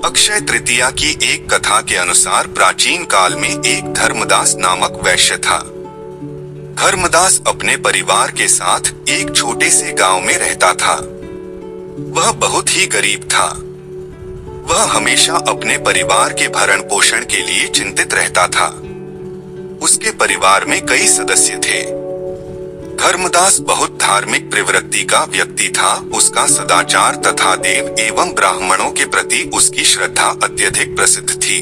अक्षय तृतीया की एक कथा के अनुसार प्राचीन काल में एक धर्मदास नामक वैश्य था। धर्मदास अपने परिवार के साथ एक छोटे से गांव में रहता था। वह बहुत ही गरीब था। वह हमेशा अपने परिवार के भरण पोषण के लिए चिंतित रहता था। उसके परिवार में कई सदस्य थे। धर्मदास बहुत धार्मिक प्रवृत्ति का व्यक्ति था। उसका सदाचार तथा देव एवं ब्राह्मणों के प्रति उसकी श्रद्धा अत्यधिक प्रसिद्ध थी।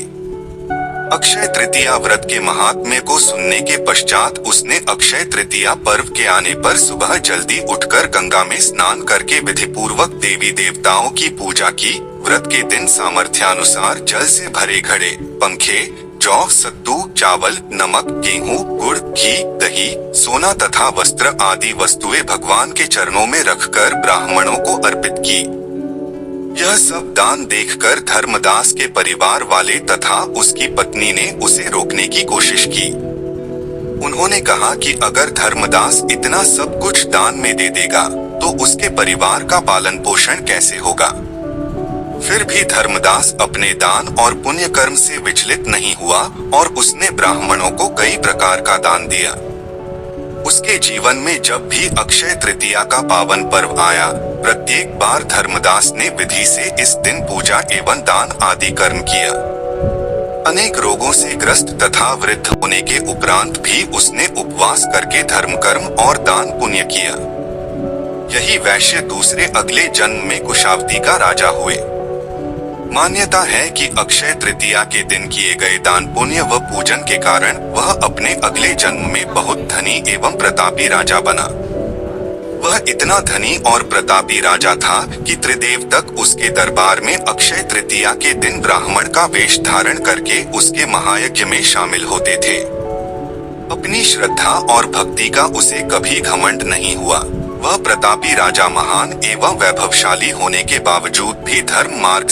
अक्षय तृतीया व्रत के महात्म्य को सुनने के पश्चात उसने अक्षय तृतीया पर्व के आने पर सुबह जल्दी उठकर गंगा में स्नान करके विधि पूर्वक देवी देवताओं की पूजा की। व्रत के दिन सामर्थ्यानुसार जल से भरे घड़े, पंखे, जौ, सत्तू, चावल, नमक, गेहूं, गुड़, घी, दही, सोना तथा वस्त्र आदि वस्तुएं भगवान के चरणों में रखकर ब्राह्मणों को अर्पित की। यह सब दान देखकर धर्मदास के परिवार वाले तथा उसकी पत्नी ने उसे रोकने की कोशिश की। उन्होंने कहा कि अगर धर्मदास इतना सब कुछ दान में दे देगा तो उसके परिवार का पालन पोषण कैसे होगा। फिर भी धर्मदास अपने दान और पुण्य कर्म से विचलित नहीं हुआ और उसने ब्राह्मणों को कई प्रकार का दान दिया। उसके जीवन में जब भी अक्षय तृतीया का पावन पर्व आया, प्रत्येक बार धर्मदास ने विधि से इस दिन पूजा एवं दान आदि कर्म किया। अनेक रोगों से ग्रस्त तथा वृद्ध होने के उपरांत भी उसने उपवास करके धर्म कर्म और दान पुण्य किया। यही वैश्य दूसरे अगले जन्म में कुशावती का राजा हुए। मान्यता है कि अक्षय तृतीया के दिन किए गए दान पुण्य व पूजन के कारण वह अपने अगले जन्म में बहुत धनी एवं प्रतापी राजा बना। वह इतना धनी और प्रतापी राजा था कि त्रिदेव तक उसके दरबार में अक्षय तृतीया के दिन ब्राह्मण का वेश धारण करके उसके महायज्ञ में शामिल होते थे। अपनी श्रद्धा और भक्ति का उसे कभी घमंड नहीं हुआ। वह प्रतापी राजा महान एवं वैभवशाली होने के बावजूद भी धर्म मार्ग